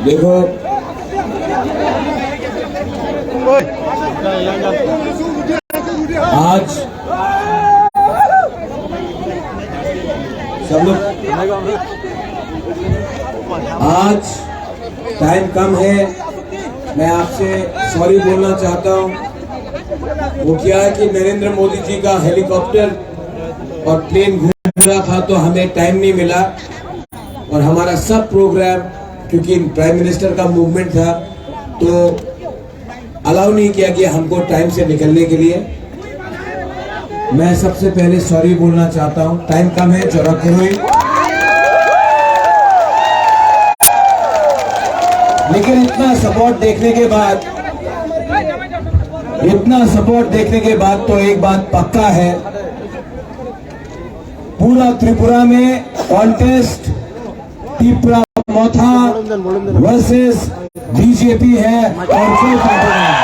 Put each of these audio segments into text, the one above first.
देखो आज सब लोग आज टाइम कम है, मैं आपसे सॉरी बोलना चाहता हूँ। वो क्या है कि नरेंद्र मोदी जी का हेलीकॉप्टर और प्लेन घूम रहा था तो हमें टाइम नहीं मिला और हमारा सब प्रोग्राम, क्योंकि प्राइम मिनिस्टर का मूवमेंट था तो अलाउ नहीं किया गया हमको टाइम से निकलने के लिए। मैं सबसे पहले सॉरी बोलना चाहता हूं, टाइम कम है, जरा करो। लेकिन इतना सपोर्ट देखने के बाद तो एक बात पक्का है, पूरा त्रिपुरा में कॉन्टेस्ट त्रिपुरा मोथा वर्सेस बीजेपी है और कोई पार्टी नहीं।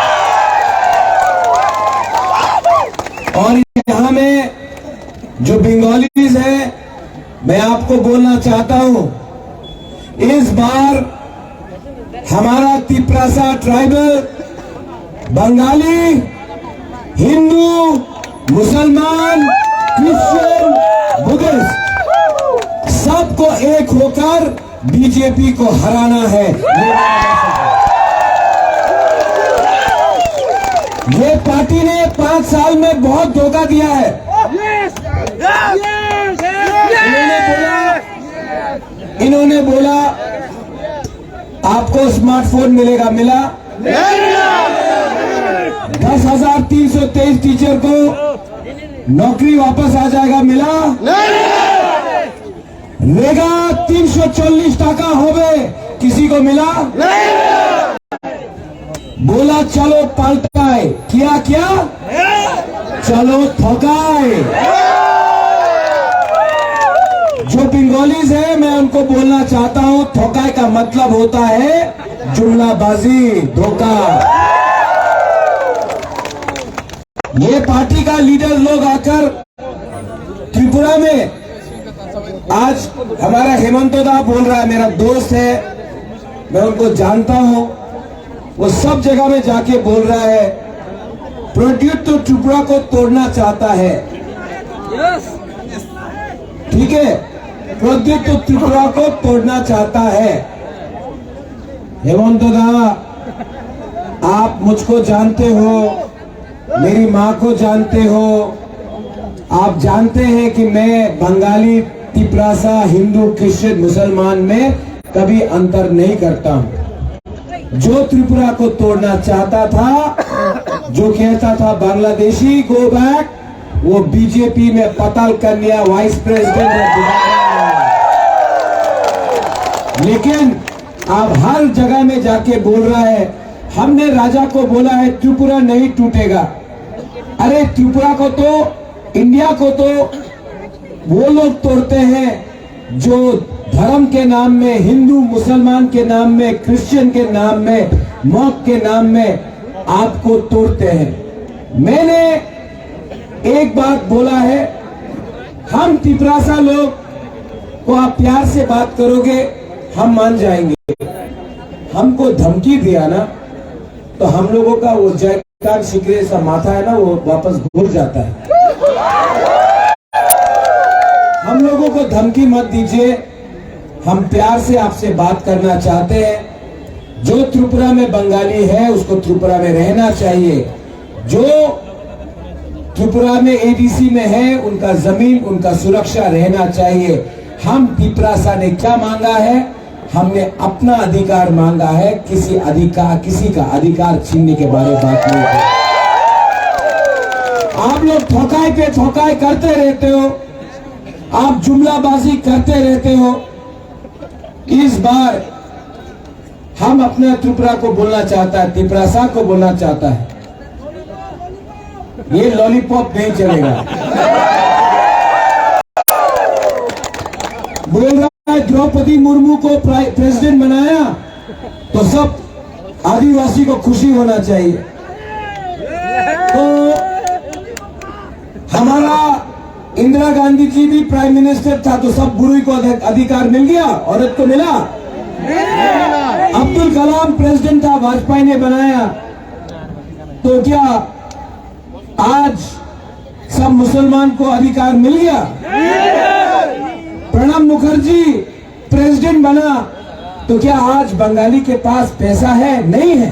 और यहाँ में जो बंगालीज है, मैं आपको बोलना चाहता हूँ, इस बार हमारा तिपरासा ट्राइबल बंगाली, हिंदू, मुसलमान, क्रिश्चियन, बुद्धिस्ट सबको एक होकर बीजेपी को हराना है। ये पार्टी ने 5 साल में बहुत धोखा दिया है। इन्होंने बोला आपको स्मार्टफोन मिलेगा, मिला? 10,323 टीचर को नौकरी वापस आ जाएगा, मिला? रेगा 340 टाका हो गए, किसी को मिला? बोला चलो पलटाए, किया क्या? चलो ठोकाए। जो बंगालीज है मैं उनको बोलना चाहता हूं, ठोकाए का मतलब होता है जुमलाबाजी, धोखा। ये पार्टी का लीडर लोग आकर त्रिपुरा में, आज हमारा हेमंत दा बोल रहा है, मेरा दोस्त है, मैं उनको जानता हूं, वो सब जगह में जाके बोल रहा है प्रोड्यूट तो त्रिपुरा को तोड़ना चाहता है। ठीक है, प्रोड्यूट तो त्रिपुरा को तोड़ना चाहता है। हेमंत दा, आप मुझको जानते हो, मेरी माँ को जानते हो, आप जानते हैं कि मैं बंगाली, तिपरासा, हिंदू, क्रिश्चियन, मुसलमान में कभी अंतर नहीं करता हूं। जो त्रिपुरा को तोड़ना चाहता था, जो कहता था बांग्लादेशी गो बैक, वो बीजेपी में पताल कन्या वाइस प्रेसिडेंट है। लेकिन अब हर जगह में जाके बोल रहा है, हमने राजा को बोला है त्रिपुरा नहीं टूटेगा। अरे त्रिपुरा को तो, इंडिया को तो वो लोग तोड़ते हैं जो धर्म के नाम में, हिंदू मुसलमान के नाम में, क्रिश्चियन के नाम में, मौत के नाम में आपको तोड़ते हैं। मैंने एक बात बोला है, हम तिपरासा लोग को आप प्यार से बात करोगे हम मान जाएंगे। हमको धमकी दिया ना तो हम लोगों का वो जयकार शिकरे सा माथा है ना, वो वापस घूम जाता है। हम लोगों को धमकी मत दीजिए, हम प्यार से आपसे बात करना चाहते हैं। जो त्रिपुरा में बंगाली है उसको त्रिपुरा में रहना चाहिए, जो त्रिपुरा में एडीसी में है उनका जमीन उनका सुरक्षा रहना चाहिए। हम तिपरासा ने क्या मांगा है? हमने अपना अधिकार मांगा है, किसी का अधिकार छीनने के बारे में बात नहीं है। आप लोग ठोकाई पे ठोकाई करते रहते हो, आप जुमलाबाजी करते रहते हो। इस बार हम अपने त्रिपुरा को बोलना चाहता है, तिपरासा को बोलना चाहता है, ये लॉलीपॉप नहीं चलेगा। बोल रहा है द्रौपदी मुर्मू को प्रेसिडेंट बनाया तो सब आदिवासी को खुशी होना चाहिए। तो हमारा इंदिरा गांधी जी भी प्राइम मिनिस्टर था तो सब बुरी को अधिकार मिल गया, औरत को मिला। अब्दुल कलाम प्रेसिडेंट था, वाजपेयी ने बनाया, तो क्या आज सब मुसलमान को अधिकार मिल गया? प्रणब मुखर्जी प्रेसिडेंट बना तो क्या आज बंगाली के पास पैसा है? नहीं है।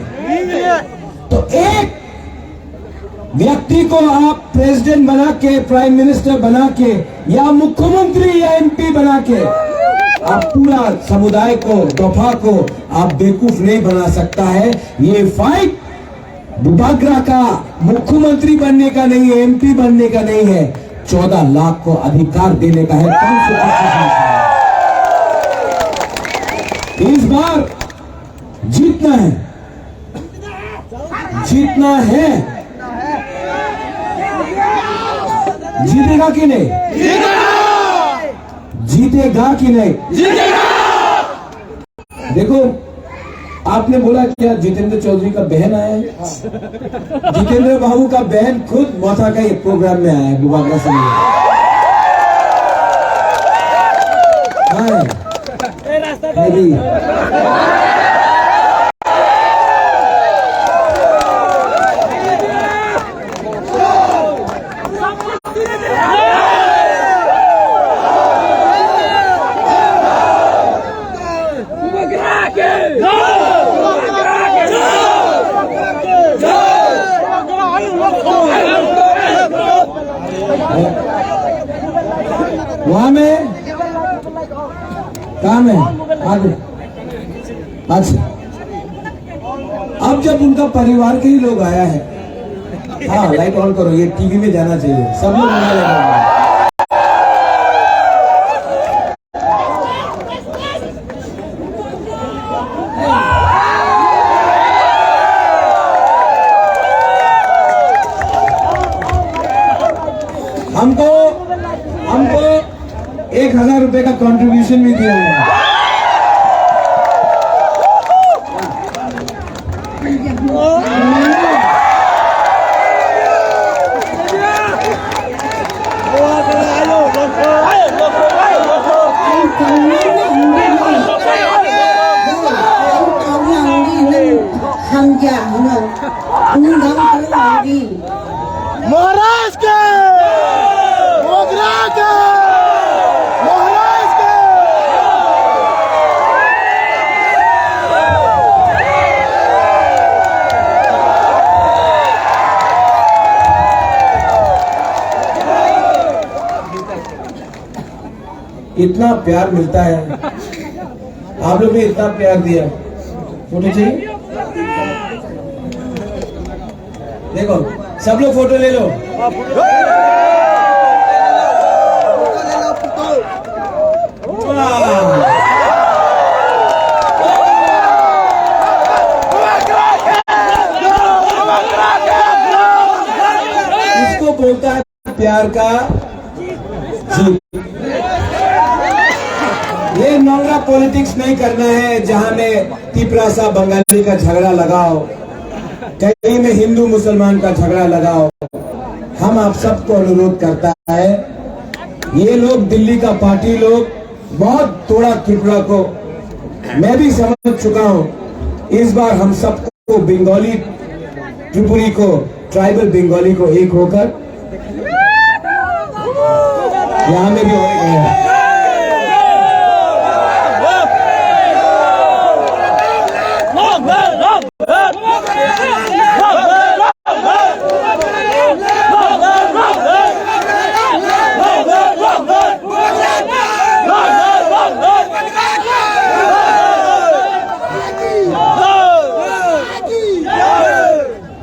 तो एक व्यक्ति को आप प्रेसिडेंट बना के, प्राइम मिनिस्टर बना के, या मुख्यमंत्री या एमपी बना के आप पूरा समुदाय को, दफा को आप बेवकूफ नहीं बना सकता है। ये फाइट बुबागरा का मुख्यमंत्री बनने का नहीं है, एमपी बनने का नहीं है, 14 लाख को अधिकार देने का है। 525 इस बार जीतना है, जीतना है। जीतेगा कि नहीं? जीतेगा कि नहीं? देखो, आपने बोला क्या जितेंद्र चौधरी का बहन आया है? जितेंद्र बाबू का बहन खुद मौसा का एक प्रोग्राम में आया है, बुबागरा से वहां में काम है आगे। अच्छा, अब जब उनका परिवार के ही लोग आया है, हाँ लाइट ऑन करो, ये टीवी में जाना चाहिए, सब लोग बना लेगा। हमको 1000 रुपए का कंट्रीब्यूशन भी दिया है। महाराज के इतना प्यार मिलता है, आप लोग ने इतना प्यार दिया। फोटो चाहिए? देखो सब लोग फोटो ले लो। इसको बोलता है प्यार का जीत। ये नोंगरा पॉलिटिक्स नहीं करना है जहां में तिपरासा बंगाली का झगड़ा लगाओ, कहीं में हिंदू मुसलमान का झगड़ा लगाओ। हम आप सबको अनुरोध करता है, ये लोग दिल्ली का पार्टी लोग बहुत तोड़ा त्रिपुरा को, मैं भी समझ चुका हूं। इस बार हम सबको बंगाली त्रिपुरी को, ट्राइबल बंगाली को एक होकर यहाँ में भी हो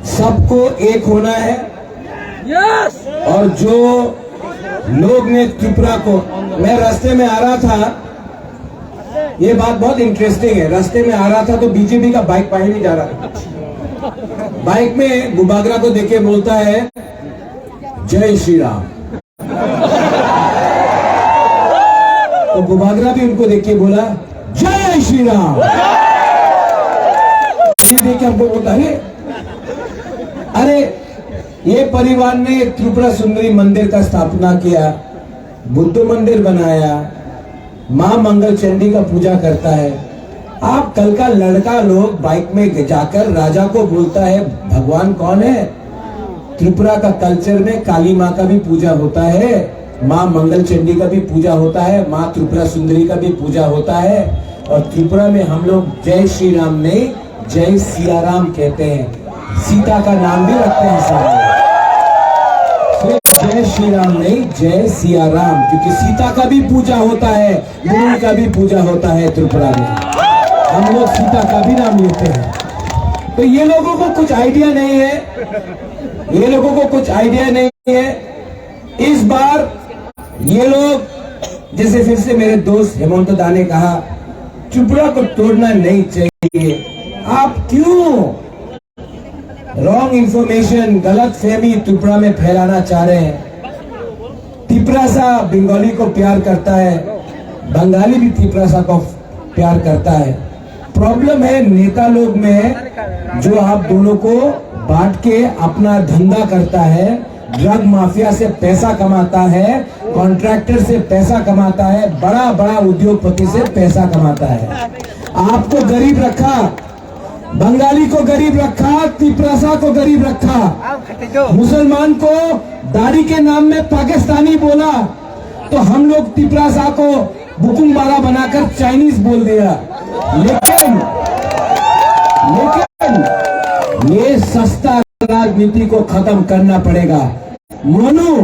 सबको एक होना है। और जो लोग ने त्रिपुरा को, मैं रास्ते में आ रहा था, ये बात बहुत इंटरेस्टिंग है, रास्ते में आ रहा था तो बीजेपी का बाइक पाए नहीं जा रहा। बाइक में बुबागरा को देखे बोलता है जय श्री राम, तो बुबागरा भी उनको देख के बोला जय श्री राम। ये देख के हमको बोलता है अरे ये परिवार ने त्रिपुरा सुंदरी मंदिर का स्थापना किया, बुद्ध मंदिर बनाया, मां मंगल चंडी का पूजा करता है। आप कल का लड़का लोग बाइक में जाकर राजा को बोलता है भगवान कौन है? त्रिपुरा का कल्चर में काली माँ का भी पूजा होता है, मां मंगल चंडी का भी पूजा होता है, मां त्रिपुरा सुंदरी का भी पूजा होता है। और त्रिपुरा में हम लोग जय श्री राम नहीं जय सिया राम कहते हैं, सीता का नाम भी रखते हैं सारे। जय श्री राम नहीं जय सिया राम, क्योंकि सीता का भी पूजा होता है, गुरु का भी पूजा होता है त्रिपुरा में। हम लोग सीता का भी नाम लेते हैं। तो ये लोगों को कुछ आइडिया नहीं है, ये लोगों को कुछ आइडिया नहीं है। इस बार ये लोग, जैसे फिर से मेरे दोस्त हेमंत दा ने कहा, त्रिपुरा को तोड़ना नहीं चाहिए। आप क्यों रॉन्ग इंफॉर्मेशन, गलत फहमी त्रिपुरा में फैलाना चाह रहे हैं? त्रिपुरासा बंगाली को प्यार करता है, बंगाली भी त्रिपुरासा को प्यार करता है। प्रॉब्लम है नेता लोग में, जो आप दोनों को बांट के अपना धंधा करता है, ड्रग माफिया से पैसा कमाता है, कॉन्ट्रैक्टर से पैसा कमाता है, बड़ा बड़ा उद्योगपति से पैसा कमाता है। आपको गरीब रखा, बंगाली को गरीब रखा, त्रिपुरासा को गरीब रखा, मुसलमान को दाढ़ी के नाम में पाकिस्तानी बोला, तो हम लोग त्रिपुरासा को बुकुमबारा बनाकर चाइनीज बोल दिया। लेकिन ये सस्ता राजनीति को खत्म करना पड़ेगा। मोनू,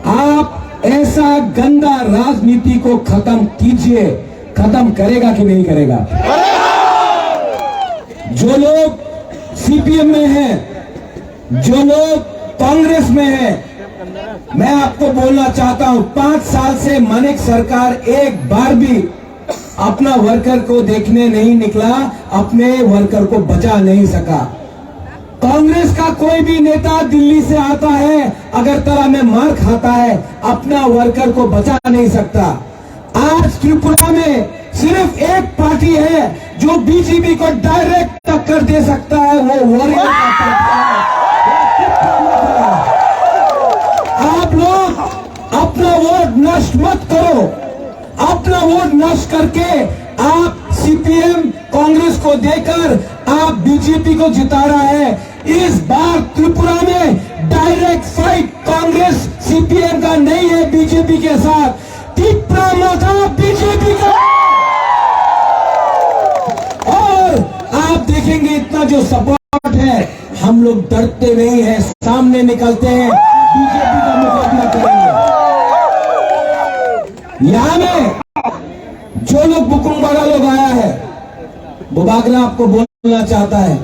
आप ऐसा गंदा राजनीति को खत्म कीजिए। खत्म करेगा कि नहीं करेगा? जो लोग सीपीएम में हैं, जो लोग कांग्रेस में हैं, मैं आपको बोलना चाहता हूं, 5 साल से मानिक सरकार एक बार भी अपना वर्कर को देखने नहीं निकला, अपने वर्कर को बचा नहीं सका। कांग्रेस का कोई भी नेता दिल्ली से आता है, अगरतला में मार खाता है, अपना वर्कर को बचा नहीं सकता। आज त्रिपुरा में सिर्फ एक पार्टी है जो बीजेपी को डायरेक्ट टक्कर दे सकता है, वो वॉरियर का पार्टी है। आप लोग अपना वोट नष्ट मत करो। अपना वोट नष्ट करके आप सीपीएम कांग्रेस को देकर आप बीजेपी को जिता रहा है। इस बार त्रिपुरा में डायरेक्ट फाइट कांग्रेस सीपीएम का नहीं है बीजेपी के साथ, त्रिपुरा माता बीजेपी का। और आप देखेंगे इतना जो सपोर्ट है, हम लोग डरते नहीं है, सामने निकलते हैं, बीजेपी का मुकाबला करेंगे। यहां में जो लोग बुकुमबारा लोग आया है, बुबागरा आपको बोलना चाहता है,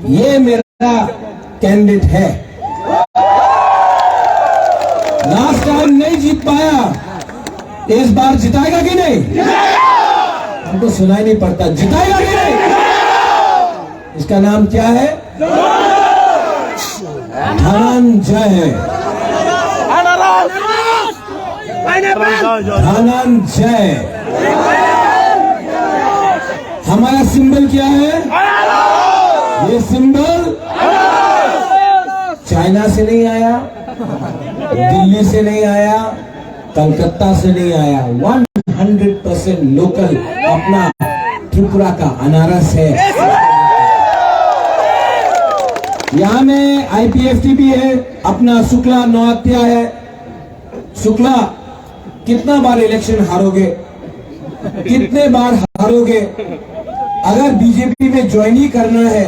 ये मेरा कैंडिडेट है। लास्ट टाइम नहीं जीत पाया, इस बार जिताएगा कि नहीं? हमको सुनाई नहीं पड़ता, जिताएगा कि नहीं? इसका नाम क्या है? धनंजय। धनंजय। हमारा सिंबल क्या है? ये सिंबल चाइना से नहीं आया, दिल्ली से नहीं आया, कलकत्ता से नहीं आया, 100% लोकल अपना त्रिपुरा का अनारस है। यहाँ में आईपीएफटी भी है, अपना शुक्ला नौहत्या है। शुक्ला कितना बार इलेक्शन हारोगे, कितने बार हारोगे। अगर बीजेपी में ज्वाइन ही करना है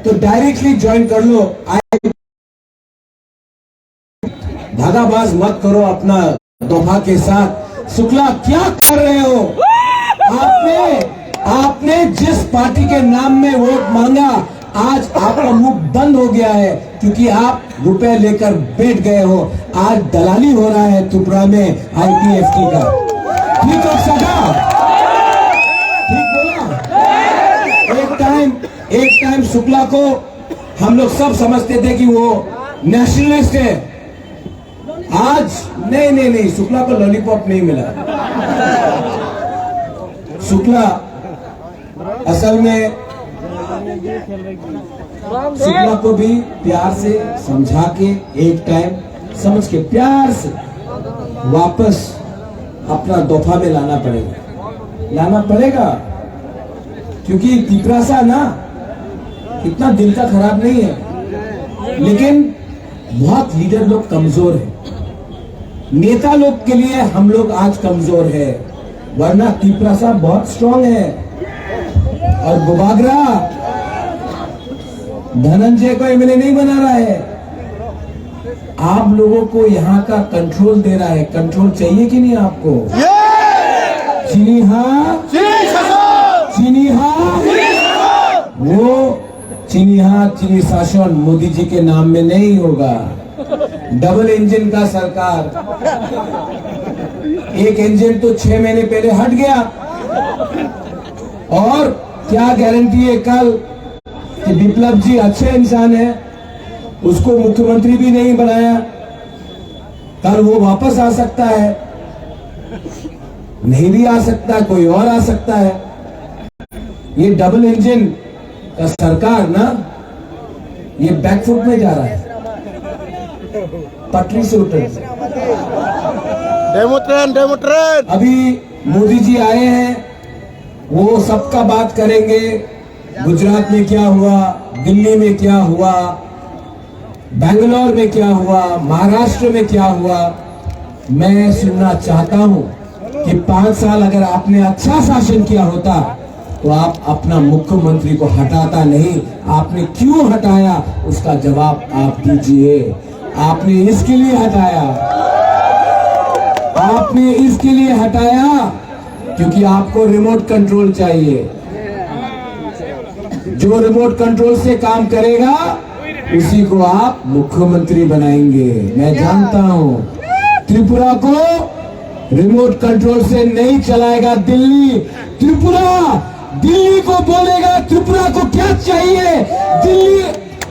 तो डायरेक्टली ज्वाइन कर लो। धागाबाज मत करो अपना दोहा के साथ। शुक्ला क्या कर रहे हो? आपने जिस पार्टी के नाम में वोट मांगा, आज आपका मुंह बंद हो गया है क्योंकि आप रुपए लेकर बैठ गए हो। आज दलाली हो रहा है त्रिपुरा में आईपीएफटी का। ठीक हो सका? ठीक बोला? एक टाइम शुक्ला को हम लोग सब समझते थे कि वो नेशनलिस्ट है। आज नहीं, शुक्ला को लॉलीपॉप नहीं मिला। शुक्ला असल में शुक्ला को भी प्यार से समझा के, एक टाइम समझ के प्यार से वापस अपना दोफा में लाना पड़ेगा क्योंकि तिपरासा ना इतना दिल का खराब नहीं है, लेकिन बहुत लीडर लोग कमजोर हैं। नेता लोग के लिए हम लोग आज कमजोर है, वरना तिपरासा बहुत स्ट्रांग है। और बुबागरा धनंजय को एमएलए नहीं बना रहा है, आप लोगों को यहाँ का कंट्रोल दे रहा है। कंट्रोल चाहिए कि नहीं आपको? चीनी हाँ, चीनी हाँ, वो चीनी शासन मोदी जी के नाम में नहीं होगा। डबल इंजन का सरकार, एक इंजन तो 6 महीने पहले हट गया और क्या गारंटी है कल कि विप्लव जी अच्छे इंसान है, उसको मुख्यमंत्री भी नहीं बनाया, कल वो वापस आ सकता है, नहीं भी आ सकता, कोई और आ सकता है। ये डबल इंजन का सरकार ना, ये बैकफुट में जा रहा है, पटरी से उतर। Demo train. अभी मोदी जी आए हैं, वो सबका बात करेंगे। गुजरात में क्या हुआ, दिल्ली में क्या हुआ, बेंगलोर में क्या हुआ, महाराष्ट्र में क्या हुआ। मैं सुनना चाहता हूं कि 5 साल अगर आपने अच्छा शासन किया होता तो आप अपना मुख्यमंत्री को हटाता नहीं। आपने क्यों हटाया, उसका जवाब आप दीजिए। आपने इसके लिए हटाया क्योंकि आपको रिमोट कंट्रोल चाहिए। जो रिमोट कंट्रोल से काम करेगा उसी को आप मुख्यमंत्री बनाएंगे। मैं जानता हूं त्रिपुरा को रिमोट कंट्रोल से नहीं चलाएगा दिल्ली। दिल्ली को बोलेगा त्रिपुरा को क्या चाहिए, दिल्ली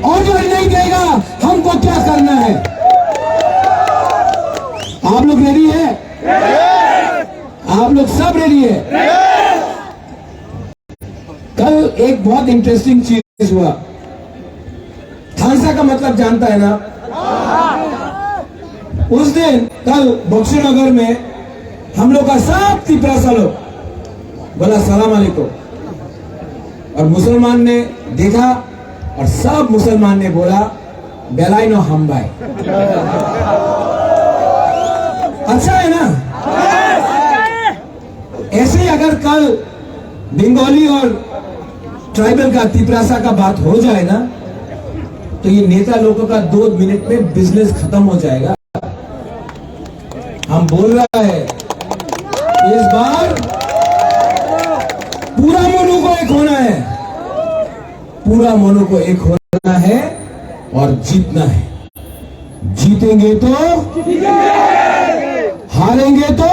ऑर्डर नहीं देगा हमको क्या करना है। आप लोग रेडी है? आप लोग सब रेडी है? कल एक बहुत इंटरेस्टिंग चीज हुआ। थानसा का मतलब जानता है ना? उस दिन कल बक्सीनगर में हम लोग का सब तिपरासा लोग बोला सलाम अलैकुम, और मुसलमान ने देखा और सब मुसलमान ने बोला बेलाई नो हम भाई। अच्छा है ना? ऐसे ही अगर कल बंगाली और ट्राइबल का तिपरासा का बात हो जाए ना, तो ये नेता लोगों का 2 मिनट में बिजनेस खत्म हो जाएगा। हम बोल रहा है इस बार पूरा मोनू को एक होना है, पूरा मोनू को एक होना है और जीतना है। जीतेंगे तो हारेंगे तो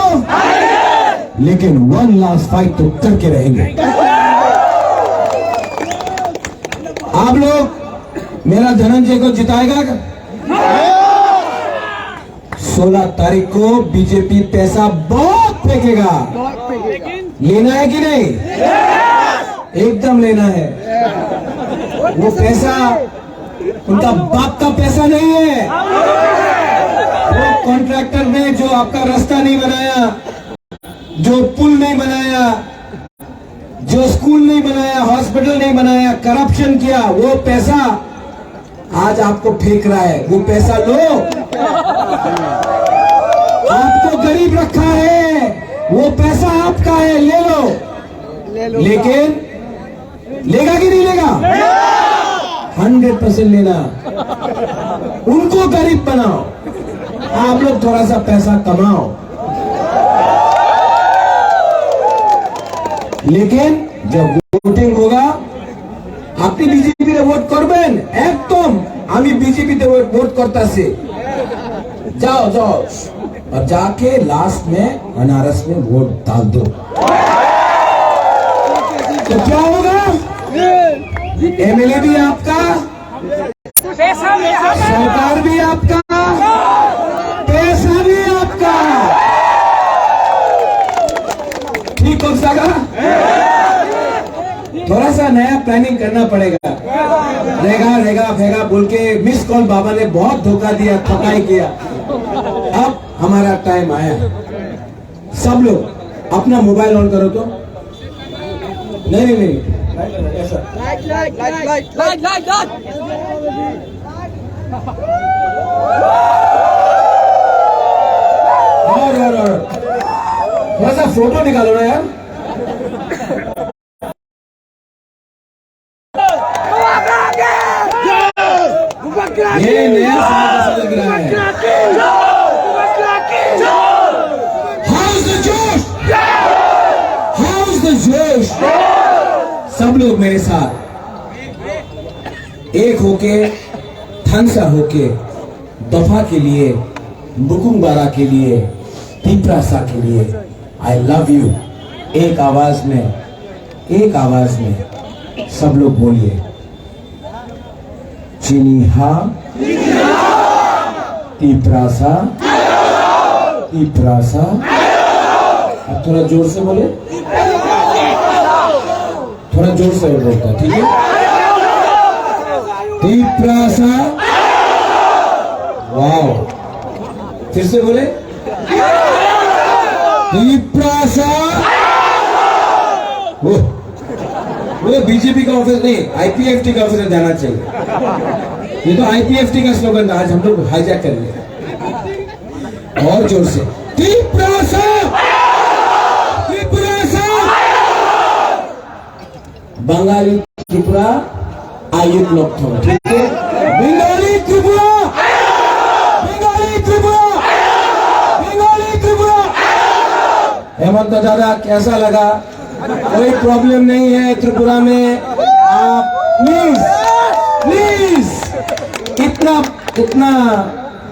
लेकिन 1 लास्ट फाइट तो करके रहेंगे। आप लोग मेरा धनंजय को जिताएगा? 16 तारीख को बीजेपी पैसा बहुत फेंकेगा। लेना है कि नहीं? एकदम लेना है। वो पैसा उनका बाप का पैसा नहीं है। वो कॉन्ट्रैक्टर ने जो आपका रास्ता नहीं बनाया, जो पुल नहीं बनाया, जो स्कूल नहीं बनाया, हॉस्पिटल नहीं बनाया, करप्शन किया, वो पैसा आज आपको फेंक रहा है। वो पैसा लो। आपको गरीब रखा है, वो पैसा आपका है, ले लो, लेकिन लेगा कि नहीं लेगा? 100% लेना। उनको गरीब बनाओ, आप लोग थोड़ा सा पैसा कमाओ, लेकिन जब वोटिंग होगा আপনি বিজেপি রে ভোট করবেন, একদম আমি বিজেপি তে वोट करता से जाओ जाओ और जाके लास्ट में अनारस में वोट डाल दो। तो क्या होगा? एमएलए भी आपका, सरकार भी आपका, पैसा भी आपका। ठीक हो सका? थोड़ा सा नया प्लानिंग करना पड़ेगा। रहेगा रहेगा फेगा बोल के मिस कॉल बाबा ने बहुत धोखा दिया, ठकाई किया। अब हमारा टाइम आया। सब लोग अपना मोबाइल ऑन करो तो। नहीं नहीं नहीं, और थोड़ा सा फोटो निकालो ना यार। ये नया साल कैसा लग रहा है? How's the जोश? How's the जोश? सब लोग मेरे साथ एक होके, थनसा होके, दफा के लिए, बुकुमबारा के लिए, तीपरासा के लिए, आई लव यू, एक आवाज में सब लोग बोलिए। चिनिहा तीपरासा, तीपरासा। अब थोड़ा जोर से बोले, थोड़ा जोर से बोलता, ठीक है? तीपरासा, वाओ, फिर से बोले, तीपरासा। वो बीजेपी का ऑफिस नहीं, आईपीएफटी का ऑफिस जाना चाहिए। ये तो आईपीएफटी का स्लोगन था, आज हम लोग हाईजैक कर लिया। और जोर से, त्रिपुरा, त्रिपुरा, बंगाली त्रिपुरा, आयुध लोग थे, ठीक है? बंगाली त्रिपुरा, बंगाली त्रिपुरा, बंगाली त्रिपुरा। हेमंत दादा कैसा लगा? कोई प्रॉब्लम नहीं है त्रिपुरा में। आप प्लीज इतना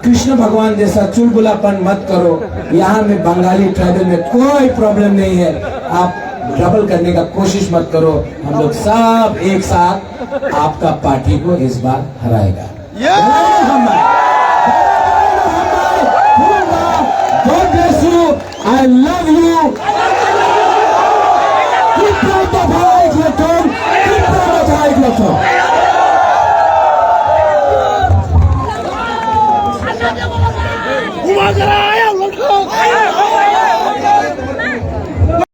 कृष्ण भगवान जैसा चुलबुलापन मत करो। यहाँ में बंगाली ट्राइबल में कोई प्रॉब्लम नहीं है। आप ट्रबल करने का कोशिश मत करो। हम लोग सब एक साथ आपका पार्टी को इस बार हराएगा। God bless you. I love you. Keep proud of our Igleton. Keep proud of our Igleton.